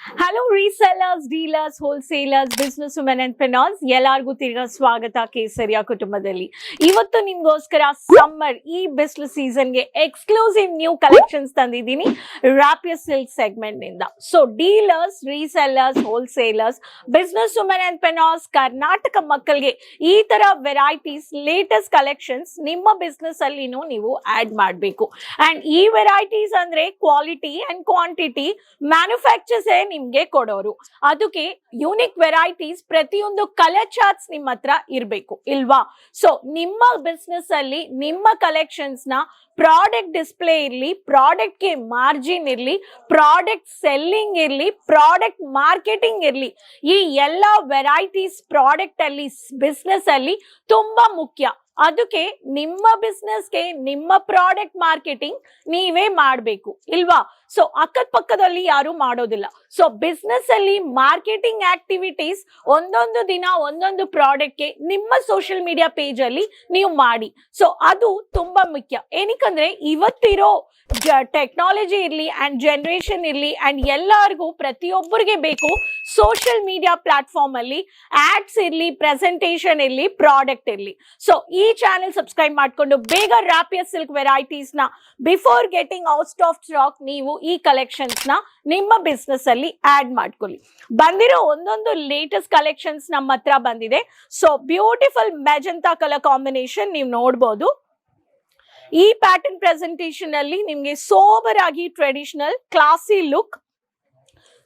Hello resellers, dealers, wholesalers, business women and finance ಎಲ್ಲರಿಗೂ ತಿರ್ಗಾ ಸ್ವಾಗತ ಕೇಸರಿಯ ಕುಟುಂಬದಲ್ಲಿ. ಇವತ್ತು ನಿಮ್ಗೋಸ್ಕರ ಸಮ್ಮರ್ ಈ ಬಿಸಿಲು ಸೀಸನ್ಗೆ ಎಕ್ಸ್ಕ್ಲೂಸಿವ್ ನ್ಯೂ ಕಲೆಕ್ಷನ್ಸ್ ತಂದಿದ್ದೀನಿ ರಾಪಿಯರ್ ಸಿಲ್ಕ್ ಸೆಗ್ಮೆಂಟ್ ನಿಂದ. So dealers, resellers, wholesalers, business women and finance Karnataka ಮಕ್ಕಳಿಗೆ ಈ ತರ ವೆರೈಟೀಸ್, ಲೇಟೆಸ್ಟ್ ಕಲೆಕ್ಷನ್ಸ್ ನಿಮ್ಮ ಬಿಸ್ನೆಸ್ ಅಲ್ಲಿನೂ ನೀವು ಆಡ್ ಮಾಡಬೇಕು. ಅಂಡ್ ಈ ವೆರೈಟೀಸ್ ಅಂದ್ರೆ ಕ್ವಾಲಿಟಿ ಅಂಡ್ ಕ್ವಾಂಟಿಟಿ ಮ್ಯಾನುಫ್ಯಾಕ್ಚರ್ಸ್ ನಿಮ್ಗೆ ಕೊಡೋರು. ಅದಕ್ಕೆ ಯೂನಿಕ್ ವೆರೈಟೀಸ್, ಪ್ರತಿಯೊಂದು ಕಲರ್ ಚಾರ್ಟ್ಸ್ ನಿಮ್ಮ ಹತ್ರ ಇರಬೇಕು ಇಲ್ವಾ? ಸೊ ನಿಮ್ಮ ಬಿಸ್ನೆಸ್ ಅಲ್ಲಿ ನಿಮ್ಮ ಕಲೆಕ್ಷನ್ಸ್ ನ ಪ್ರಾಡಕ್ಟ್ ಡಿಸ್ಪ್ಲೇ ಇರ್ಲಿ, ಪ್ರಾಡಕ್ಟ್ ಗೆ ಮಾರ್ಜಿನ್ ಇರ್ಲಿ, ಪ್ರಾಡಕ್ಟ್ ಸೆಲ್ಲಿಂಗ್ ಇರ್ಲಿ, ಪ್ರಾಡಕ್ಟ್ ಮಾರ್ಕೆಟಿಂಗ್ ಇರ್ಲಿ, ಈ ಎಲ್ಲ ವೆರೈಟೀಸ್ ಪ್ರಾಡಕ್ಟ್ ಅಲ್ಲಿ ಬಿಸ್ನೆಸ್ ಅಲ್ಲಿ ತುಂಬಾ ಮುಖ್ಯ. ಅದಕ್ಕೆ ನಿಮ್ಮ ಬಿಸ್ನೆಸ್ಗೆ ನಿಮ್ಮ ಪ್ರಾಡಕ್ಟ್ ಮಾರ್ಕೆಟಿಂಗ್ ನೀವೇ ಮಾಡಬೇಕು ಇಲ್ವಾ? ಸೊ ಅಕ್ಕದ ಪಕ್ಕದಲ್ಲಿ ಯಾರು ಮಾಡೋದಿಲ್ಲ. ಸೊ ಬಿಸ್ನೆಸ್ ಅಲ್ಲಿ ಮಾರ್ಕೆಟಿಂಗ್ ಆಕ್ಟಿವಿಟೀಸ್ ಒಂದೊಂದು ದಿನ ಒಂದೊಂದು ಪ್ರಾಡಕ್ಟ್ಗೆ ನಿಮ್ಮ ಸೋಷಿಯಲ್ ಮೀಡಿಯಾ ಪೇಜ್ ಅಲ್ಲಿ ನೀವು ಮಾಡಿ. ಸೊ ಅದು ತುಂಬಾ ಮುಖ್ಯ. ಏನಕ್ಕಂದ್ರೆ ಇವತ್ತಿರೋ ಟೆಕ್ನಾಲಜಿ ಇರ್ಲಿ ಅಂಡ್ ಜನರೇಷನ್ ಇರ್ಲಿ ಅಂಡ್ ಎಲ್ಲರಿಗೂ ಪ್ರತಿಯೊಬ್ಬರಿಗೆ ಬೇಕು ಸೋಷಿಯಲ್ ಮೀಡಿಯಾ ಪ್ಲಾಟ್ಫಾರ್ಮ್ ಅಲ್ಲಿ ಆಡ್ಸ್ ಇರ್ಲಿ, ಪ್ರೆಸೆಂಟೇಷನ್ ಇರ್ಲಿ, ಪ್ರಾಡಕ್ಟ್ ಇರ್ಲಿ. ಸೊ ಈ ಚಾನೆಲ್ ಸಬ್ಸ್ಕ್ರೈಬ್ ಮಾಡ್ಕೊಂಡು ಬೇಗ ರಾಪಿಯರ್ ಸಿಲ್ಕ್ ವೆರೈಟೀಸ್ ನ before getting out of stock ನೀವು ಈ ಕಲೆಕ್ಷನ್ಸ್ ನ ನಿಮ್ಮ ಬಿಸ್ನೆಸ್ ಅಲ್ಲಿ ಆಡ್ ಮಾಡ್ಕೊಳ್ಳಿ. ಬಂದಿರೋ ಒಂದೊಂದು ಲೇಟೆಸ್ಟ್ ಕಲೆಕ್ಷನ್ಸ್ ನಮ್ಮ ಹತ್ರ ಬಂದಿದೆ. So beautiful magenta colour combination ನೀವು ನೋಡಬಹುದು. ಈ ಪ್ಯಾಟರ್ನ್ ಪ್ರೆಸೆಂಟೇಷನ್ ಅಲ್ಲಿ ನಿಮ್ಗೆ ಸೋಬರ್ ಆಗಿ ಟ್ರೆಡಿಷನಲ್ ಕ್ಲಾಸಿ ಲುಕ್.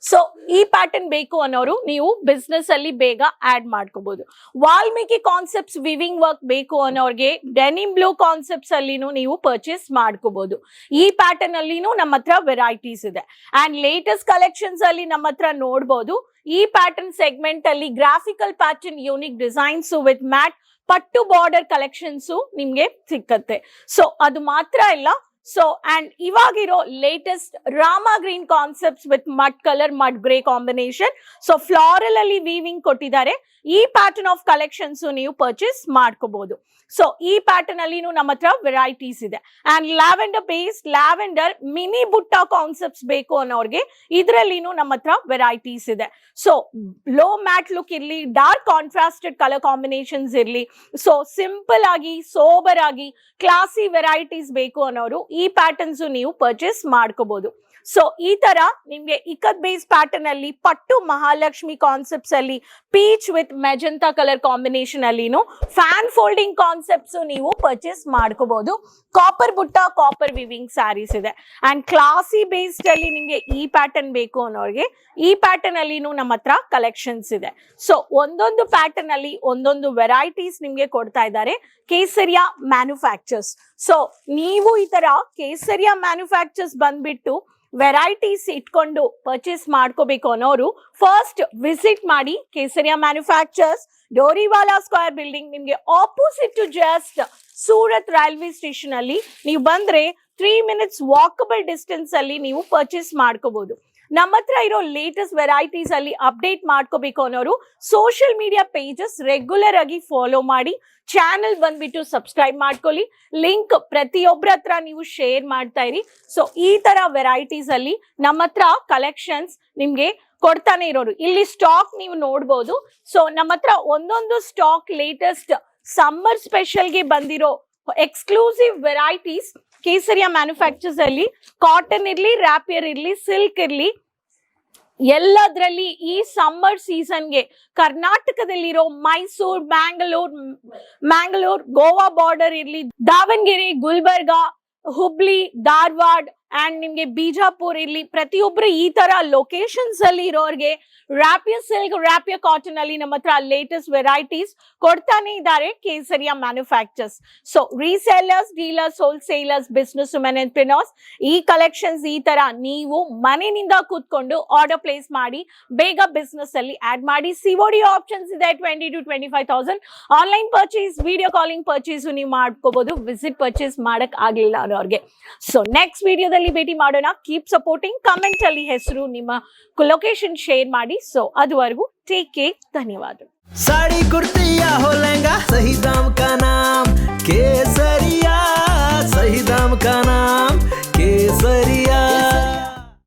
ಸೊ ಈ ಪ್ಯಾಟರ್ನ್ ಬೇಕು ಅನ್ನೋರು ನೀವು ಬಿಸ್ನೆಸ್ ಅಲ್ಲಿ ಬೇಗ ಆಡ್ ಮಾಡ್ಕೋಬಹುದು. ವಾಲ್ಮೀಕಿ ಕಾನ್ಸೆಪ್ಟ್ಸ್ ವಿವಿಂಗ್ ವರ್ಕ್ ಬೇಕು ಅನ್ನೋರ್ಗೆ ಡೆನಿಮ್ ಬ್ಲೂ ಕಾನ್ಸೆಪ್ಟ್ಸ್ ಅಲ್ಲಿನೂ ನೀವು ಪರ್ಚೇಸ್ ಮಾಡ್ಕೋಬಹುದು. ಈ ಪ್ಯಾಟರ್ನ್ ಅಲ್ಲಿನೂ ನಮ್ಮ ಹತ್ರ ವೆರೈಟೀಸ್ ಇದೆ. ಅಂಡ್ ಲೇಟೆಸ್ಟ್ ಕಲೆಕ್ಷನ್ಸ್ ಅಲ್ಲಿ ನಮ್ಮ ಹತ್ರ ನೋಡಬಹುದು. ಈ ಪ್ಯಾಟರ್ನ್ ಸೆಗ್ಮೆಂಟ್ ಅಲ್ಲಿ graphical pattern, unique designs with matte ಪಟ್ಟು ಬಾರ್ಡರ್ ಕಲೆಕ್ಷನ್ಸ್ ನಿಮ್ಗೆ ಸಿಕ್ಕತ್ತೆ. ಸೊ ಅದು ಮಾತ್ರ ಇಲ್ಲ. ಸೊ ಅಂಡ್ ಇವಾಗಿರೋ ಲೇಟೆಸ್ಟ್ ರಾಮಾ green concepts with mud colour, mud grey combination. So floral ಅಲ್ಲಿ ವೀವಿಂಗ್ ಕೊಟ್ಟಿದ್ದಾರೆ. ಈ ಪ್ಯಾಟರ್ನ್ ಆಫ್ ಕಲೆಕ್ಷನ್ಸ್ ನೀವು ಪರ್ಚೇಸ್ ಮಾಡ್ಕೋಬಹುದು. ಸೊ ಈ ಪ್ಯಾಟರ್ನ್ ಅಲ್ಲಿನೂ ನಮ್ಮ ಹತ್ರ ವೆರೈಟೀಸ್ ಇದೆ. And lavender base, lavender mini ಬುಟ್ಟ ಕಾನ್ಸೆಪ್ಟ್ಸ್ ಬೇಕು ಅನ್ನೋರ್ಗೆ ಇದರಲ್ಲಿನೂ ನಮ್ಮ ಹತ್ರ ವೆರೈಟೀಸ್ ಇದೆ. ಸೊ ಲೋ ಮ್ಯಾಟ್ ಲುಕ್ ಇರ್ಲಿ, ಡಾರ್ಕ್ ಕಾಂಟ್ರಾಸ್ಟೆಡ್ ಕಲರ್ ಕಾಂಬಿನೇಷನ್ಸ್ ಇರ್ಲಿ, ಸೊ ಸಿಂಪಲ್ ಆಗಿ ಸೋಬರ್ ಆಗಿ ಕ್ಲಾಸಿ ವೆರೈಟೀಸ್ ಬೇಕು ಅನ್ನೋರು ಈ ಪ್ಯಾಟರ್ನ್ಸ್ ನೀವು ಪರ್ಚೇಸ್ ಮಾಡ್ಕೋಬಹುದು. ಸೊ ಈ ತರ ನಿಮ್ಗೆ ಇಕತ್ ಬೇಸ್ ಪ್ಯಾಟರ್ನ್ ಅಲ್ಲಿ ಪಟ್ಟು ಮಹಾಲಕ್ಷ್ಮಿ ಕಾನ್ಸೆಪ್ಟ್ಸ್ ಅಲ್ಲಿ peach with magenta colour combination ಅಲ್ಲಿನೂ ಫ್ಯಾನ್ ಫೋಲ್ಡಿಂಗ್ ಕಾನ್ಸೆಪ್ಟ್ಸ್ ನೀವು ಪರ್ಚೇಸ್ ಮಾಡ್ಕೋಬಹುದು. ಕಾಪರ್ ಬುಟ್ಟ, ಕಾಪರ್ ವಿವಿಂಗ್ ಸ್ಯಾರೀಸ್ ಇದೆ. ಅಂಡ್ ಕ್ಲಾಸಿ ಬೇಸ್ಡ್ ಅಲ್ಲಿ ನಿಮ್ಗೆ ಈ ಪ್ಯಾಟರ್ನ್ ಬೇಕು ಅನ್ನೋರಿಗೆ ಈ ಪ್ಯಾಟರ್ನ್ ಅಲ್ಲಿನೂ ನಮ್ಮ ಹತ್ರ ಕಲೆಕ್ಷನ್ಸ್ ಇದೆ. ಸೊ ಒಂದೊಂದು ಪ್ಯಾಟರ್ನ್ ಅಲ್ಲಿ ಒಂದೊಂದು ವೆರೈಟೀಸ್ ನಿಮ್ಗೆ ಕೊಡ್ತಾ ಇದ್ದಾರೆ ಕೇಸರಿಯಾ ಮ್ಯಾನುಫ್ಯಾಕ್ಚರ್ಸ್. ಸೊ ನೀವು ಈ ತರ ಕೇಸರಿಯಾ ಮ್ಯಾನುಫ್ಯಾಕ್ಚರ್ಸ್ ಬಂದ್ಬಿಟ್ಟು ವೆರೈಟೀಸ್ ಇಟ್ಕೊಂಡು ಪರ್ಚೇಸ್ ಮಾಡ್ಕೋಬೇಕು ಅನ್ನೋರು ಫಸ್ಟ್ ವಿಸಿಟ್ ಮಾಡಿ Kesariya manufacturers, Doriwala square building, ನಿಮ್ಗೆ opposite to just Surat railway station ಅಲ್ಲಿ ನೀವು ಬಂದ್ರೆ 3 minutes ವಾಕಬಲ್ ಡಿಸ್ಟೆನ್ಸ್ ಅಲ್ಲಿ ನೀವು ಪರ್ಚೇಸ್ ಮಾಡ್ಕೋಬಹುದು. ನಮ್ಮ ಹತ್ರ ಇರೋ ಲೇಟೆಸ್ಟ್ ವೆರೈಟೀಸ್ ಅಲ್ಲಿ ಅಪ್ಡೇಟ್ ಮಾಡ್ಕೋಬೇಕು ಅನ್ನೋರು ಸೋಷಿಯಲ್ ಮೀಡಿಯಾ ಪೇಜಸ್ ರೆಗ್ಯುಲರ್ ಆಗಿ ಫಾಲೋ ಮಾಡಿ, ಚಾನೆಲ್ ಬಂದ್ಬಿಟ್ಟು ಸಬ್ಸ್ಕ್ರೈಬ್ ಮಾಡ್ಕೊಳ್ಳಿ. ಲಿಂಕ್ ಪ್ರತಿಯೊಬ್ಬರ ಹತ್ರ ನೀವು ಶೇರ್ ಮಾಡ್ತಾ ಇರಿ. ಸೊ ಈ ತರ ವೆರೈಟೀಸ್ ಅಲ್ಲಿ ನಮ್ಮ ಹತ್ರ ಕಲೆಕ್ಷನ್ಸ್ ನಿಮ್ಗೆ ಕೊಡ್ತಾನೆ ಇರೋರು. ಇಲ್ಲಿ ಸ್ಟಾಕ್ ನೀವು ನೋಡ್ಬೋದು. ಸೊ ನಮ್ಮ ಹತ್ರ ಒಂದೊಂದು ಸ್ಟಾಕ್ ಲೇಟೆಸ್ಟ್ ಸಮ್ಮರ್ ಸ್ಪೆಷಲ್ಗೆ ಬಂದಿರೋ ಎಕ್ಸ್ಕ್ಲೂಸಿವ್ ವೆರೈಟೀಸ್ ಕೇಸರಿಯಾ ಮ್ಯಾನುಫ್ಯಾಕ್ಚರ್ಸ್ ಅಲ್ಲಿ ಕಾಟನ್ ಇರ್ಲಿ, ರ್ಯಾಪಿಯರ್ ಇರ್ಲಿ, ಸಿಲ್ಕ್ ಇರ್ಲಿ, ಎಲ್ಲದ್ರಲ್ಲಿ ಈ ಸಮ್ಮರ್ ಸೀಸನ್ಗೆ ಕರ್ನಾಟಕದಲ್ಲಿರೋ ಮೈಸೂರ್, ಮ್ಯಾಂಗ್ಳೂರ್, ಗೋವಾ ಬಾರ್ಡರ್ ಇರ್ಲಿ, ದಾವಣಗೆರೆ, ಗುಲ್ಬರ್ಗಾ, ಹುಬ್ಳಿ, ಧಾರವಾಡ ಅಂಡ್ ನಿಮ್ಗೆ ಬಿಜಾಪುರ್ ಇರ್ಲಿ, ಪ್ರತಿಯೊಬ್ರು ಈ ತರ ಲೊಕೇಶನ್ಸ್ ಅಲ್ಲಿ ಇರೋರ್ಗೆ ರಾಪಿಯರ್ ಸಿಲ್ಕ್, ರಾಪಿಯರ್ ಕಾಟನ್ ಅಲ್ಲಿ ನಮ್ಮ ಹತ್ರ ಲೇಟೆಸ್ಟ್ ವೆರೈಟೀಸ್ ಕೊಡ್ತಾನೆ ಇದ್ದಾರೆ Kesariya manufacturers. So resellers, dealers, wholesalers, business women and finance ಈ ಕಲೆಕ್ಷನ್ಸ್ ಈ ತರ ನೀವು ಮನೆಯಿಂದ ಕೂತ್ಕೊಂಡು ಆರ್ಡರ್ ಪ್ಲೇಸ್ ಮಾಡಿ ಬೇಗ ಬಿಸ್ನೆಸ್ ಅಲ್ಲಿ ಆಡ್ ಮಾಡಿ. ಸಿಒಡಿ ಆಪ್ಷನ್ಸ್ ಇದೆ. 20,000 to 25,000 online purchase, video calling purchase ನೀವು ಮಾಡ್ಕೋಬಹುದು, ವಿಸಿಟ್ ಪರ್ಚೇಸ್ ಮಾಡಕ್ ಆಗ್ಲಿಲ್ಲ ಅನ್ನೋರ್ಗೆ. ಸೊ ನೆಕ್ಸ್ಟ್ ವಿಡಿಯೋದಲ್ಲಿ ಭೇಟಿ ಮಾಡೋಣ. Keep supporting. ಕಮೆಂಟ್ ಅಲ್ಲಿ ಹೆಸರು, ನಿಮ್ಮ ಲೊಕೇಶನ್ ಶೇರ್ ಮಾಡಿ. ಸೊ ಅದುವರೆಗೂ ಟೇಕ್ ಕೇರ್. ಧನ್ಯವಾದ. साड़ी कुर्ती या हो लहंगा, सही दाम का नाम केसरिया, सही दाम का नाम केसरिया.